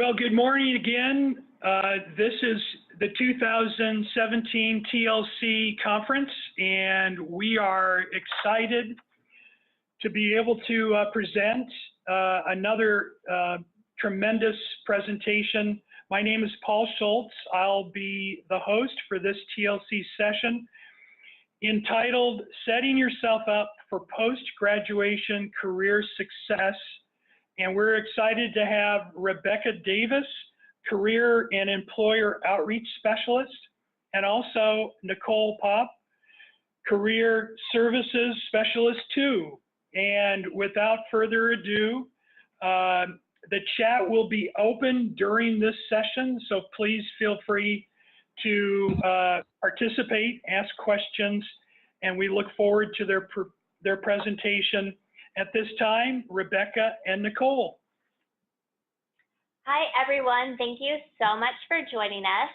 Well, good morning again. This is the 2017 TLC conference, and we are excited to be able to present another tremendous presentation. My name is Paul Schultz. I'll be the host for this TLC session entitled Setting Yourself Up for Post-Graduation Career Success. And we're excited to have Rebecca Davis, Career and Employer Outreach Specialist, and also Nicole Poff, Career Services Specialist too. And without further ado, the chat will be open during this session, so please feel free to participate, ask questions, and we look forward to their presentation. At this time, Rebecca and Nicole. Hi, everyone. Thank you so much for joining us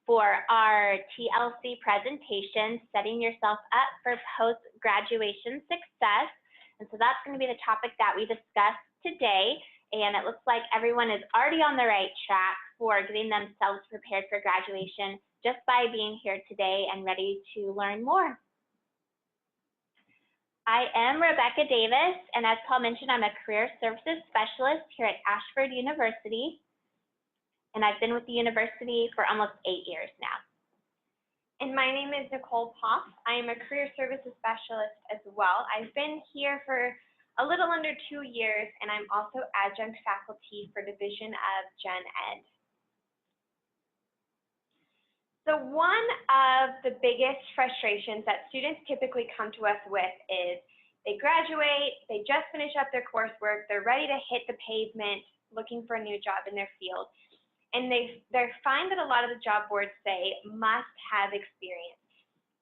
for our TLC presentation, Setting Yourself Up for Post-Graduation Success. And so that's going to be the topic that we discuss today. And it looks like everyone is already on the right track for getting themselves prepared for graduation just by being here today and ready to learn more. I am Rebecca Davis, and as Paul mentioned, I'm a Career Services Specialist here at Ashford University, and I've been with the university for almost 8 years now. And my name is Nicole Poff. I am a Career Services Specialist as well. I've been here for a little under 2 years, and I'm also adjunct faculty for Division of Gen Ed. So one of the biggest frustrations that students typically come to us with is they graduate, they just finish up their coursework, they're ready to hit the pavement looking for a new job in their field, and they find that a lot of the job boards say must have experience.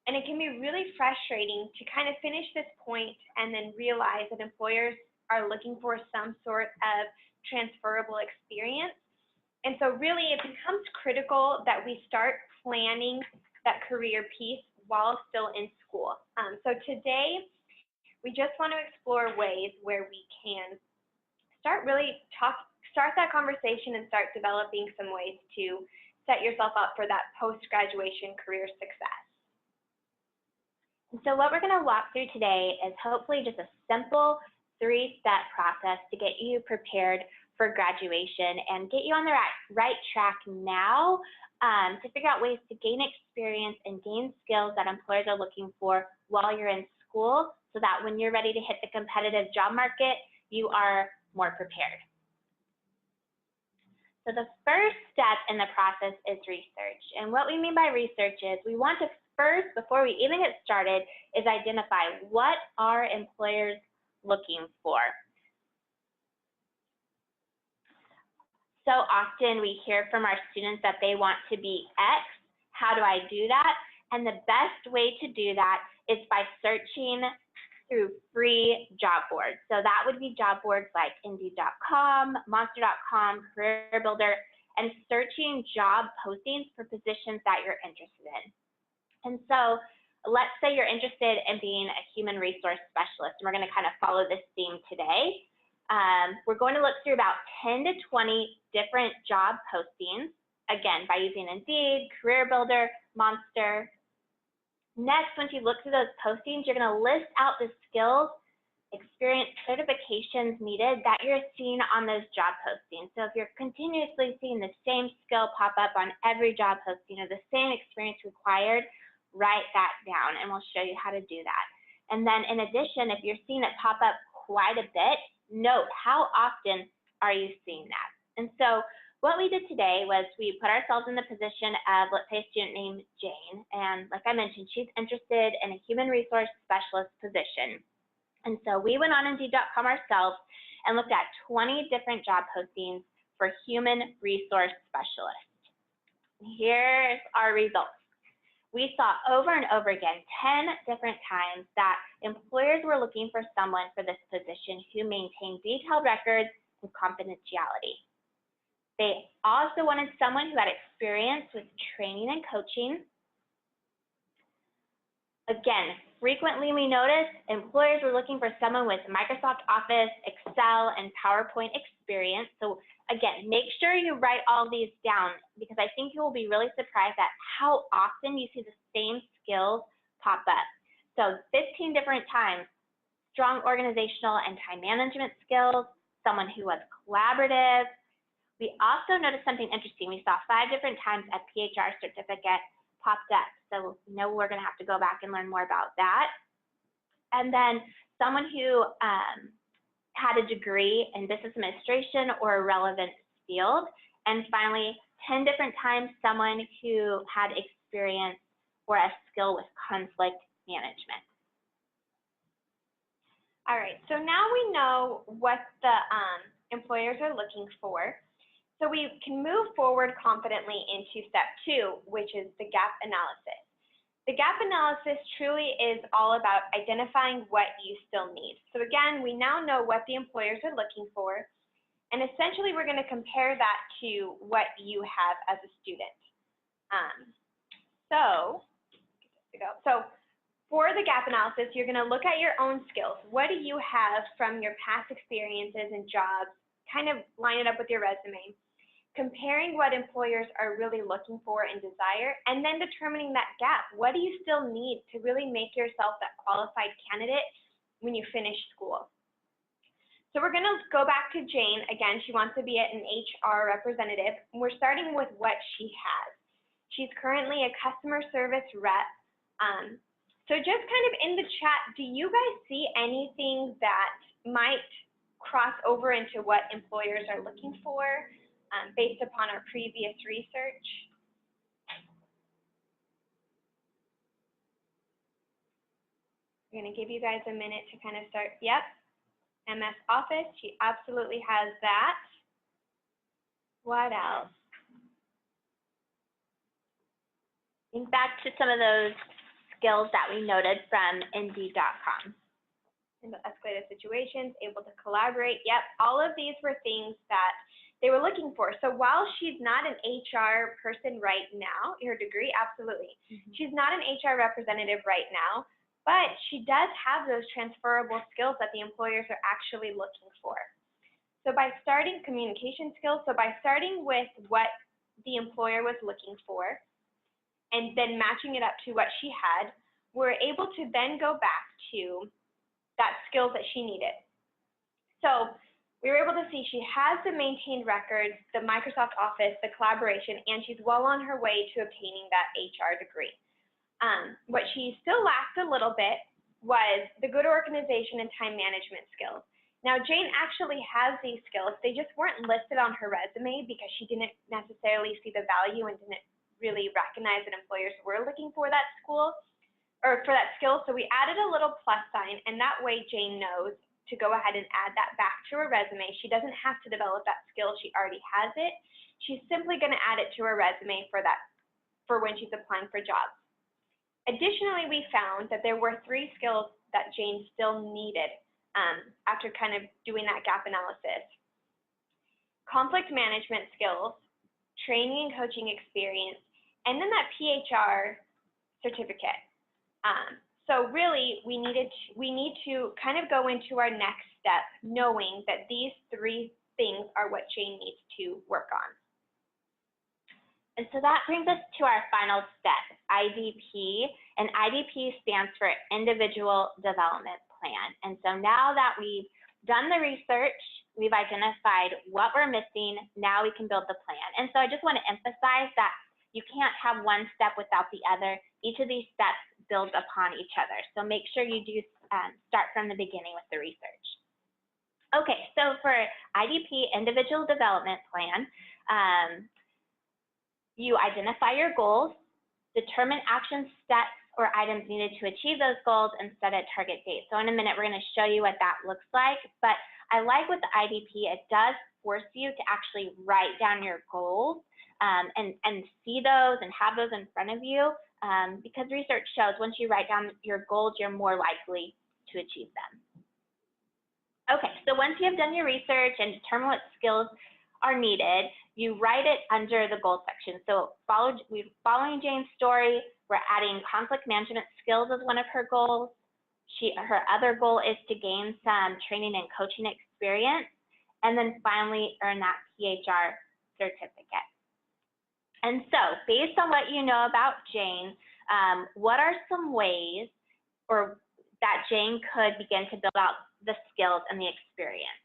And it can be really frustrating to kind of finish this point and then realize that employers are looking for some sort of transferable experience. And so really it becomes critical that we start planning that career piece while still in school. So today, we just want to explore ways where we can start that conversation and start developing some ways to set yourself up for that post-graduation career success. And so what we're going to walk through today is hopefully just a simple 3-step process to get you prepared for graduation and get you on the right track now to figure out ways to gain experience and gain skills that employers are looking for while you're in school, so that when you're ready to hit the competitive job market, you are more prepared. So the first step in the process is research. And what we mean by research is we want to first, before we even get started, is identify what are employers looking for. So often we hear from our students that they want to be X. How do I do that? And the best way to do that is by searching through free job boards. So that would be job boards like Indeed.com, Monster.com, Career Builder, and searching job postings for positions that you're interested in. And so let's say you're interested in being a human resource specialist, and we're going to kind of follow this theme today. We're going to look through about 10 to 20 different job postings, again, by using Indeed, Career Builder, Monster. Next, once you look through those postings, you're going to list out the skills, experience, certifications needed that you're seeing on those job postings. So if you're continuously seeing the same skill pop up on every job posting or the same experience required, write that down, and we'll show you how to do that. And then in addition, if you're seeing it pop up quite a bit, note how often are you seeing that. And so what we did today was we put ourselves in the position of, let's say, a student named Jane. And like I mentioned, she's interested in a human resource specialist position. And so we went on Indeed.com ourselves and looked at 20 different job postings for human resource specialists. Here's our results. We saw over and over again 10 different times that employers were looking for someone for this position who maintained detailed records and confidentiality. They also wanted someone who had experience with training and coaching. Again, Frequently, we notice employers were looking for someone with Microsoft Office, Excel, and PowerPoint experience. So again, make sure you write all these down because I think you will be really surprised at how often you see the same skills pop up. So 15 different times, strong organizational and time management skills, someone who was collaborative. We also noticed something interesting. We saw 5 different times a PHR certificate popped up. So we know we're gonna have to go back and learn more about that. And then someone who had a degree in business administration or a relevant field. And finally, 10 different times, someone who had experience or a skill with conflict management. All right, so now we know what the employers are looking for. So we can move forward confidently into step 2, which is the gap analysis. The gap analysis truly is all about identifying what you still need. So again, we now know what the employers are looking for, and essentially we're going to compare that to what you have as a student. So for the gap analysis, you're going to look at your own skills. What do you have from your past experiences and jobs? Kind of line it up with your resume. Comparing what employers are really looking for and desire, and then determining that gap. What do you still need to really make yourself that qualified candidate when you finish school? So we're going to go back to Jane. Again, she wants to be an HR representative. And we're starting with what she has. She's currently a customer service rep. So just kind of in the chat, do you guys see anything that might cross over into what employers are looking for? Based upon our previous research. I'm going to give you guys a minute to kind of start. Yep, MS Office, she absolutely has that. What else? Think back to some of those skills that we noted from Indeed.com. Handle escalated situations, able to collaborate. Yep, all of these were things that they were looking for. So while she's not an HR person right now, her degree, absolutely. She's not an HR representative right now, but she does have those transferable skills that the employers are actually looking for. So by starting communication skills, so by starting with what the employer was looking for, and then matching it up to what she had, we're able to then go back to that skills that she needed. So we were able to see she has the maintained records, the Microsoft Office, the collaboration, and she's well on her way to obtaining that HR degree. What she still lacked a little bit was the good organization and time management skills. Now, Jane actually has these skills. They just weren't listed on her resume because she didn't necessarily see the value and didn't really recognize that employers were looking for that skill. So we added a little plus sign, and that way Jane knows to go ahead and add that back to her resume. She doesn't have to develop that skill. She already has it. She's simply going to add it to her resume for when she's applying for jobs. Additionally, we found that there were 3 skills that Jane still needed after kind of doing that gap analysis. Conflict management skills, training and coaching experience, and then that PHR certificate. So really, we need to kind of go into our next step, knowing that these 3 things are what Jane needs to work on. And so that brings us to our final step, IDP. And IDP stands for Individual Development Plan. And so now that we've done the research, we've identified what we're missing, now we can build the plan. And so I just want to emphasize that you can't have one step without the other. Each of these steps builds upon each other. So make sure you do start from the beginning with the research. Okay, so for IDP, Individual Development Plan, you identify your goals, determine action steps or items needed to achieve those goals, and set a target date. So in a minute, we're going to show you what that looks like. But I like with the IDP, it does force you to actually write down your goals and see those and have those in front of you, because research shows once you write down your goals, you're more likely to achieve them. Okay, so once you have done your research and determine what skills are needed, you write it under the goals section. So following Jane's story, we're adding conflict management skills as one of her goals, Her other goal is to gain some training and coaching experience, and then finally earn that PHR certificate. And so, based on what you know about Jane, what are some ways that Jane could begin to build out the skills and the experience?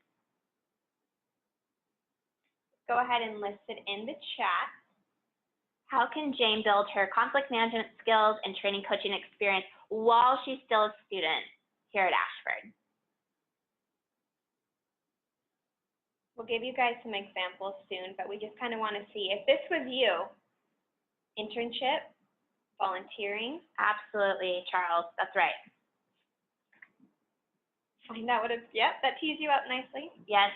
Go ahead and list it in the chat. How can Jane build her conflict management skills and training coaching experience while she's still a student here at Ashford? We'll give you guys some examples soon, but we just kind of want to see if this was you, internship, volunteering. Absolutely, Charles, that's right. Find out what it's, yep, that tees you up nicely. Yes,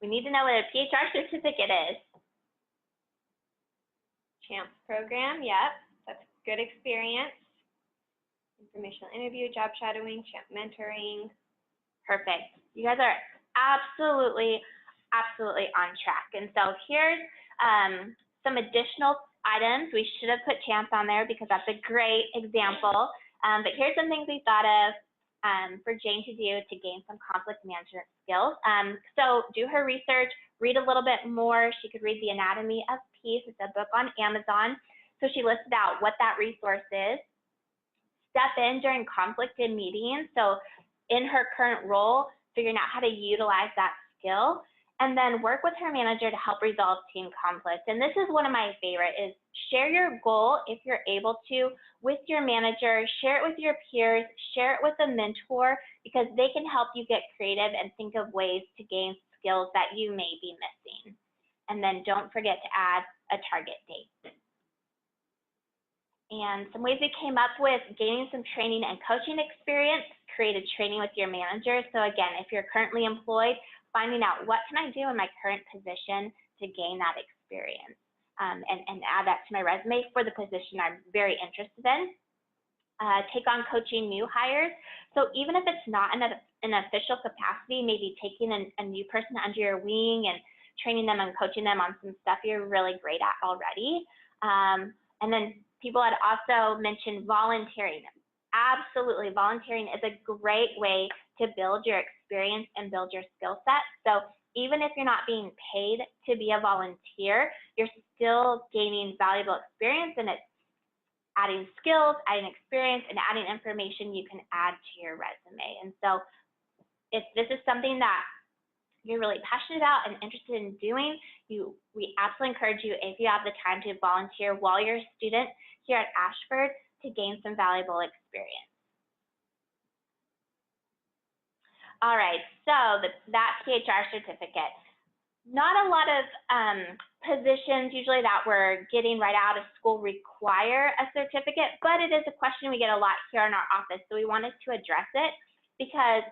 we need to know what a PHR certificate is. CHAMPS program, yep, that's good experience. Informational interview, job shadowing, CHAMP mentoring. Perfect. You guys are absolutely on track. And so here's some additional items. We should have put CHAMPS on there because that's a great example. But here's some things we thought of for Jane to do to gain some conflict management skills. So do her research, read a little bit more. She could read The Anatomy of Peace. It's a book on Amazon. So she listed out what that resource is. Step in during conflicted meetings. So in her current role, figuring out how to utilize that skill, and then work with her manager to help resolve team conflict. And this is one of my favorite, is share your goal if you're able to with your manager, share it with your peers, share it with a mentor, because they can help you get creative and think of ways to gain skills that you may be missing. And then don't forget to add a target date. And some ways we came up with gaining some training and coaching experience, created training with your manager. So again, if you're currently employed, finding out what can I do in my current position to gain that experience and add that to my resume for the position I'm very interested in. Take on coaching new hires. So even if it's not in an official capacity, maybe taking a new person under your wing and training them and coaching them on some stuff you're really great at already. And then people had also mentioned volunteering. Absolutely, volunteering is a great way to build your experience and build your skill set. So even if you're not being paid to be a volunteer, you're still gaining valuable experience, and it's adding skills, adding experience, and adding information you can add to your resume. And so if this is something that you're really passionate about and interested in doing, we absolutely encourage you, if you have the time, to volunteer while you're a student here at Ashford to gain some valuable experience. All right, so that PHR certificate. Not a lot of positions usually that we're getting right out of school require a certificate, but it is a question we get a lot here in our office, so we wanted to address it because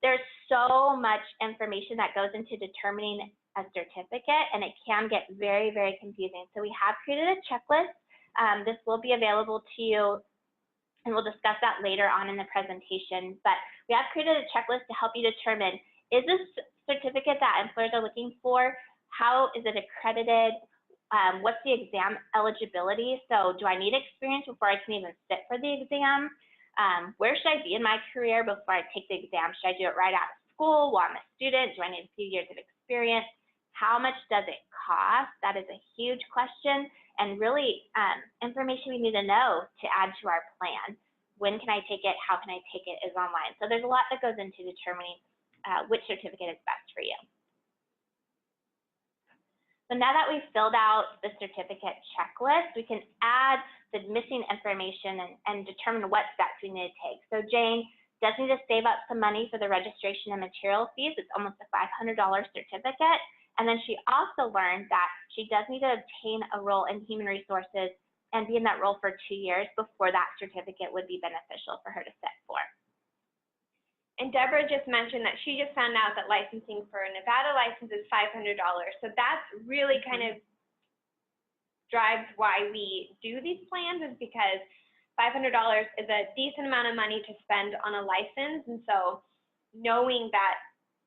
there's so much information that goes into determining a certificate, and it can get very, very confusing. So we have created a checklist. This will be available to you, and we'll discuss that later on in the presentation. But we have created a checklist to help you determine, is this certificate that employers are looking for? How is it accredited? What's the exam eligibility? So do I need experience before I can even sit for the exam? Where should I be in my career before I take the exam? Should I do it right out of school while I'm a student? Do I need a few years of experience? How much does it cost? That is a huge question, and really information we need to know to add to our plan. When can I take it? How can I take it is online. So there's a lot that goes into determining which certificate is best for you. So now that we've filled out the certificate checklist, we can add the missing information and determine what steps we need to take. So Jane does need to save up some money for the registration and material fees. It's almost a $500 certificate. And then she also learned that she does need to obtain a role in human resources and be in that role for 2 years before that certificate would be beneficial for her to sit for. And Deborah just mentioned that she just found out that licensing for a Nevada license is $500. So that's really kind of drives why we do these plans, is because $500 is a decent amount of money to spend on a license. And so knowing that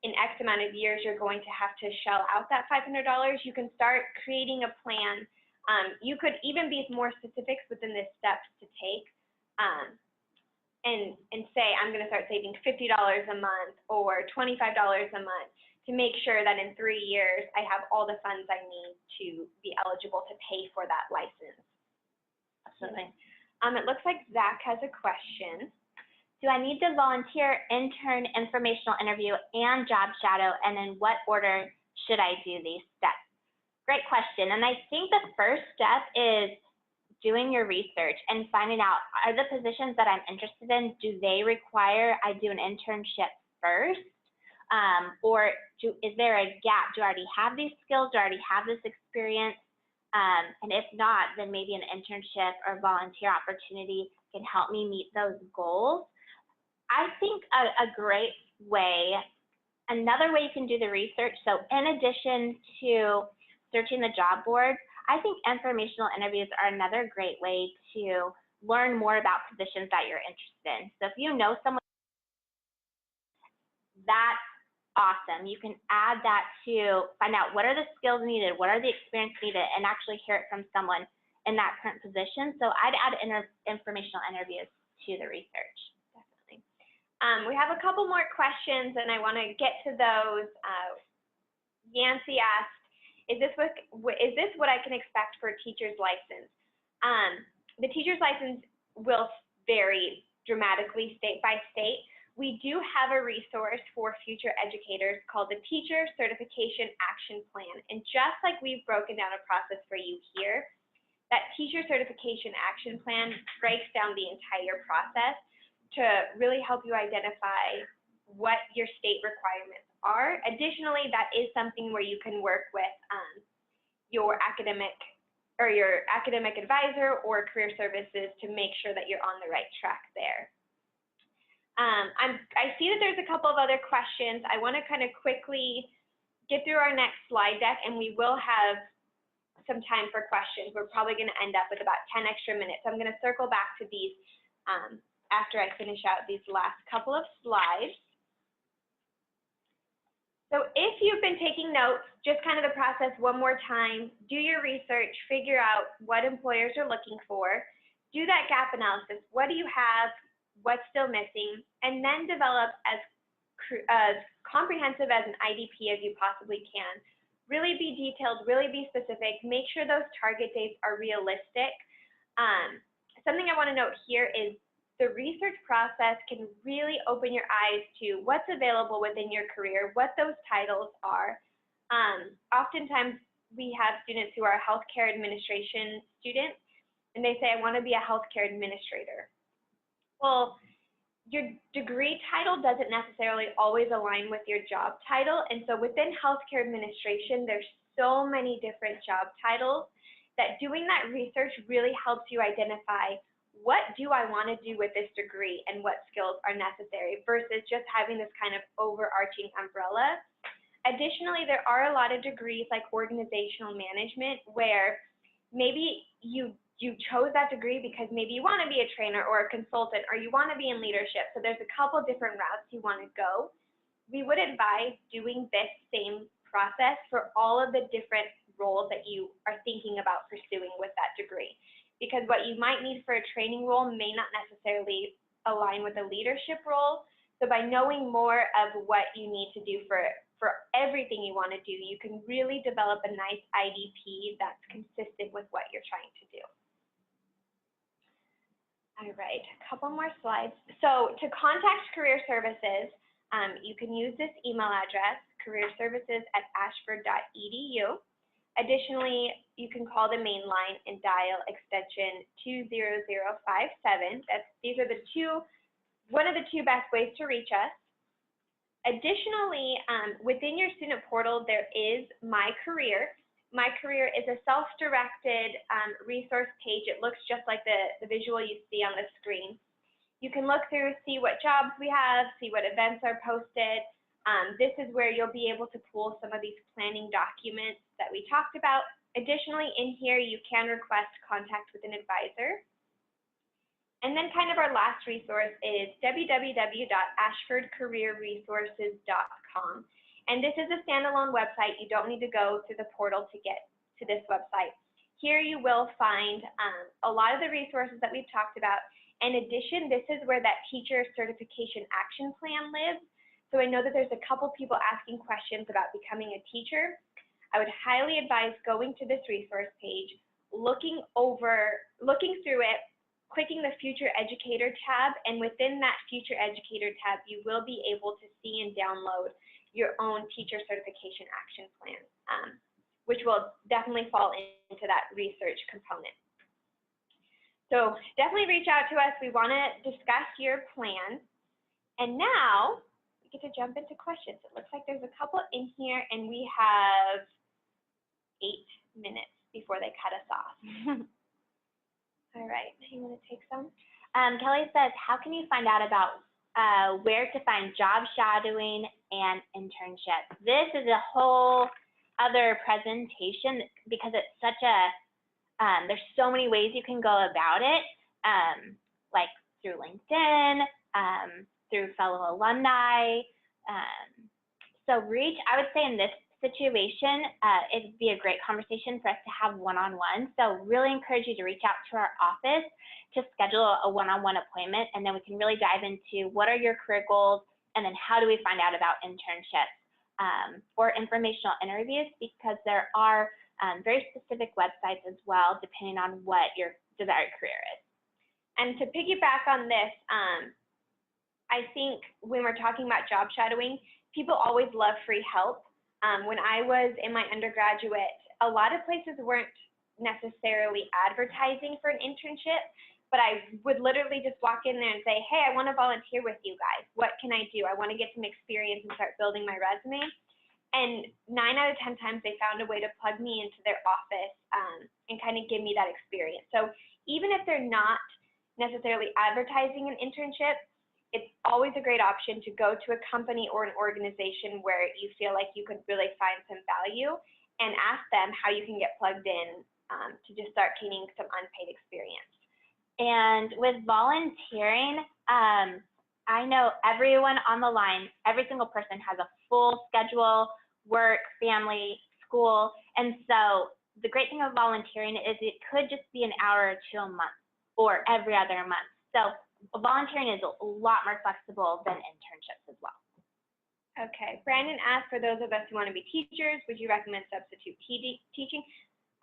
in X amount of years you're going to have to shell out that $500, you can start creating a plan. You could even be more specifics within the steps to take. and say, I'm going to start saving $50 a month or $25 a month to make sure that in 3 years I have all the funds I need to be eligible to pay for that license. Absolutely. It looks like Zach has a question. Do I need to volunteer, intern, informational interview, and job shadow? And in what order should I do these steps? Great question. And I think the first step is doing your research and finding out, are the positions that I'm interested in, do they require I do an internship first? Or is there a gap? Do I already have these skills? Do I already have this experience? And if not, then maybe an internship or volunteer opportunity can help me meet those goals. I think a great way, another way you can do the research, so in addition to searching the job board, I think informational interviews are another great way to learn more about positions that you're interested in. So if you know someone, that's awesome. You can add that to find out what are the skills needed, what are the experience needed, and actually hear it from someone in that current position. So I'd add informational interviews to the research. We have a couple more questions, and I want to get to those. Yancy asked, is this what I can expect for a teacher's license? The teacher's license will vary dramatically state by state. We do have a resource for future educators called the Teacher Certification Action Plan. And just like we've broken down a process for you here, that Teacher Certification Action Plan breaks down the entire process to really help you identify what your state requirements are. Additionally, that is something where you can work with your academic advisor or career services to make sure that you're on the right track there. I see that there's a couple of other questions. I want to kind of quickly get through our next slide deck, and we will have some time for questions. We're probably going to end up with about 10 extra minutes. So I'm going to circle back to these after I finish out these last couple of slides. So if you've been taking notes, just kind of the process one more time, do your research, figure out what employers are looking for, do that gap analysis. What do you have? What's still missing? And then develop as comprehensive as an IDP as you possibly can. Really be detailed, really be specific, make sure those target dates are realistic. Something I want to note here is the research process can really open your eyes to what's available within your career, what those titles are. Oftentimes, we have students who are healthcare administration students, and they say, I want to be a healthcare administrator. Well, your degree title doesn't necessarily always align with your job title, and so within healthcare administration, there's so many different job titles that doing that research really helps you identify what do I want to do with this degree and what skills are necessary versus just having this kind of overarching umbrella. Additionally, there are a lot of degrees like organizational management where maybe you chose that degree because maybe you want to be a trainer or a consultant or you want to be in leadership. So there's a couple different routes you want to go. We would advise doing this same process for all of the different roles that you are thinking about pursuing with that degree. Because what you might need for a training role may not necessarily align with a leadership role. So by knowing more of what you need to do for everything you want to do, you can really develop a nice IDP that's consistent with what you're trying to do. All right, a couple more slides. So to contact Career Services, you can use this email address, careerservices@ashford.edu. Additionally, you can call the main line and dial extension 20057. These are one of the two best ways to reach us. Additionally, within your student portal, there is My Career. My Career is a self-directed resource page. It looks just like the visual you see on the screen. You can look through, see what jobs we have, see what events are posted. This is where you'll be able to pull some of these planning documents that we talked about. Additionally, in here, you can request contact with an advisor. And then kind of our last resource is www.ashfordcareerresources.com. And this is a standalone website. You don't need to go through the portal to get to this website. Here you will find a lot of the resources that we've talked about. In addition, this is where that teacher certification action plan lives. So I know that there's a couple people asking questions about becoming a teacher. I would highly advise going to this resource page, looking through it, clicking the Future Educator tab, and within that Future Educator tab, you will be able to see and download your own teacher certification action plan, which will definitely fall into that research component. So definitely reach out to us. We want to discuss your plan. And now we get to jump into questions. It looks like there's a couple in here, and we have 8 minutes before they cut us off. All right, you want to take some? Kelly says, how can you find out about where to find job shadowing and internships? This is a whole other presentation because it's such a, there's so many ways you can go about it, like through LinkedIn, through fellow alumni. So I would say in this situation, it'd be a great conversation for us to have one-on-one. So really encourage you to reach out to our office to schedule a one-on-one appointment, and then we can really dive into what are your career goals, and then how do we find out about internships or informational interviews, because there are very specific websites as well, depending on what your desired career is. And to piggyback on this, I think when we're talking about job shadowing, people always love free help. When I was in my undergraduate, a lot of places weren't necessarily advertising for an internship, but I would literally just walk in there and say, hey, I want to volunteer with you guys. What can I do? I want to get some experience and start building my resume. And 9 out of 10 times they found a way to plug me into their office and kind of give me that experience. So even if they're not necessarily advertising an internship, it's always a great option to go to a company or an organization where you feel like you could really find some value and ask them how you can get plugged in to just start gaining some unpaid experience. And with volunteering, I know everyone on the line, every single person has a full schedule, work, family, school. And so the great thing of volunteering is it could just be an hour or two a month or every other month. So volunteering is a lot more flexible than internships as well. Okay, Brandon asked, for those of us who want to be teachers, would you recommend substitute teaching?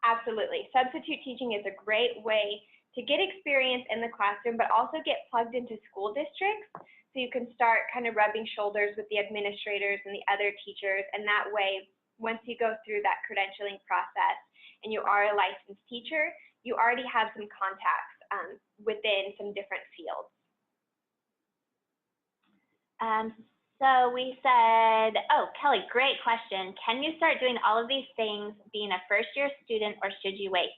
Absolutely. Substitute teaching is a great way to get experience in the classroom, but also get plugged into school districts, so you can start kind of rubbing shoulders with the administrators and the other teachers, and that way, once you go through that credentialing process and you are a licensed teacher, you already have some contacts within some different fields. So we said, oh, Kelly, great question. Can you start doing all of these things being a first-year student, or should you wait?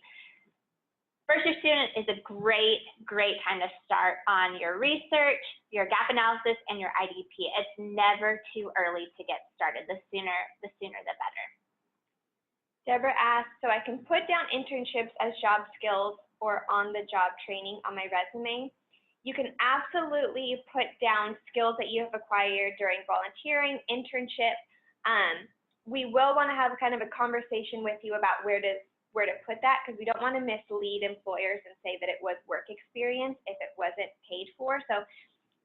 First-year student is a great time to start on your research, your gap analysis, and your IDP. It's never too early to get started. The sooner the better. Deborah asked, so I can put down internships as job skills or on-the-job training on my resume? You can absolutely put down skills that you have acquired during volunteering, internship. We will want to have kind of a conversation with you about where to put that, because we don't want to mislead employers and say that it was work experience if it wasn't paid for. So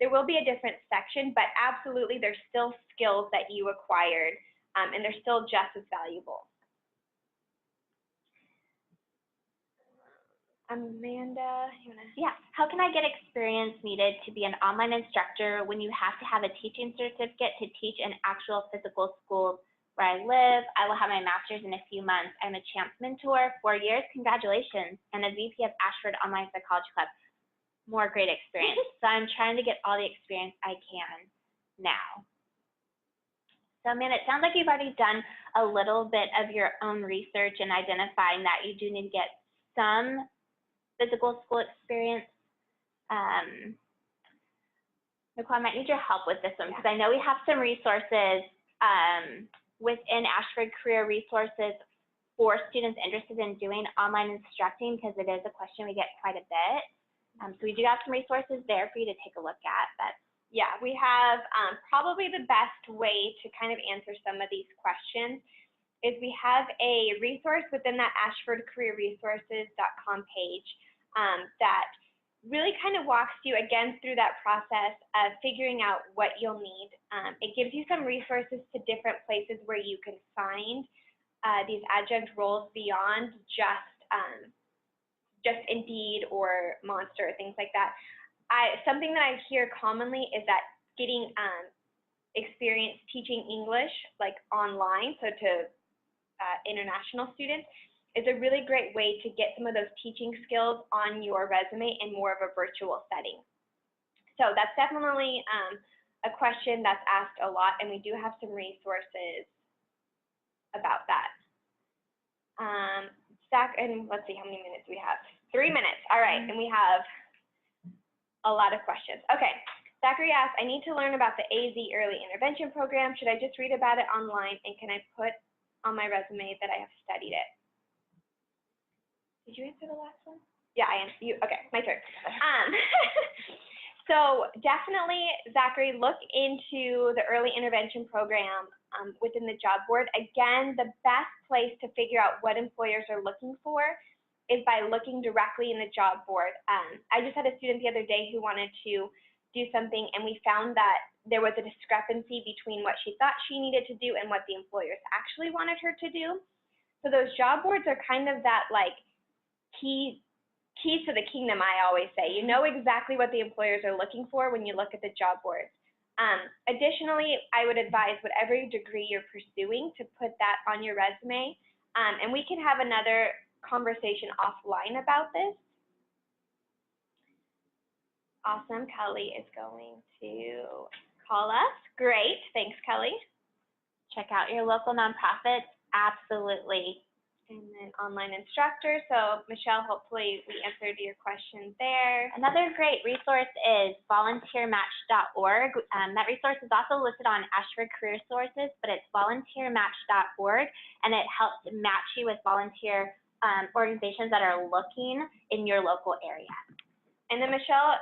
there will be a different section, but absolutely there's still skills that you acquired, and they're still just as valuable. Amanda, you wanna? Yeah, how can I get experience needed to be an online instructor when you have to have a teaching certificate to teach in actual physical schools where I live? I will have my master's in a few months. I'm a CHAMPS mentor, 4 years, congratulations, and a VP of Ashford Online Psychology Club. More great experience. So I'm trying to get all the experience I can now. So Amanda, it sounds like you've already done a little bit of your own research and identifying that you do need to get some physical school experience. Nicole, I might need your help with this one, because I know we have some resources within Ashford Career Resources for students interested in doing online instructing, because it is a question we get quite a bit. So we do have some resources there for you to take a look at. But yeah, we have probably the best way to kind of answer some of these questions is we have a resource within that ashfordcareerresources.com page that really kind of walks you again through that process of figuring out what you'll need. It gives you some resources to different places where you can find these adjunct roles beyond just Indeed or Monster, things like that. Something that I hear commonly is that getting experience teaching English like online, so to international students, is a really great way to get some of those teaching skills on your resume in more of a virtual setting. So that's definitely a question that's asked a lot, and we do have some resources about that. And let's see how many minutes we have. 3 minutes, all right, and we have a lot of questions. Okay, Zachary asks, I need to learn about the AZ Early Intervention Program. Should I just read about it online, and can I put on my resume that I have studied it? Did you answer the last one? Yeah, I answered you. Okay, my turn. So definitely, Zachary, look into the early intervention program within the job board. Again, the best place to figure out what employers are looking for is by looking directly in the job board. I just had a student the other day who wanted to do something, and we found that there was a discrepancy between what she thought she needed to do and what the employers actually wanted her to do. So those job boards are kind of that like keys to the kingdom, I always say. You know exactly what the employers are looking for when you look at the job boards. Additionally, I would advise whatever degree you're pursuing to put that on your resume, and we can have another conversation offline about this. Awesome, Kelly is going to call us. Great, thanks, Kelly. Check out your local nonprofits, absolutely. And then online instructor. So Michelle, hopefully we answered your question there. Another great resource is volunteermatch.org. That resource is also listed on Ashford Career Sources, but it's volunteermatch.org, and it helps match you with volunteer organizations that are looking in your local area. And then Michelle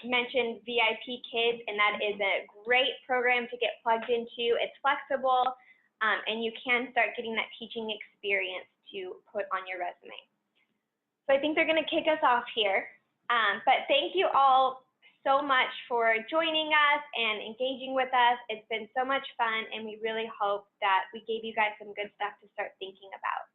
mentioned VIP Kids, and that is a great program to get plugged into. It's flexible. And you can start getting that teaching experience to put on your resume. So I think they're going to kick us off here. But thank you all so much for joining us and engaging with us. It's been so much fun, and we really hope that we gave you guys some good stuff to start thinking about.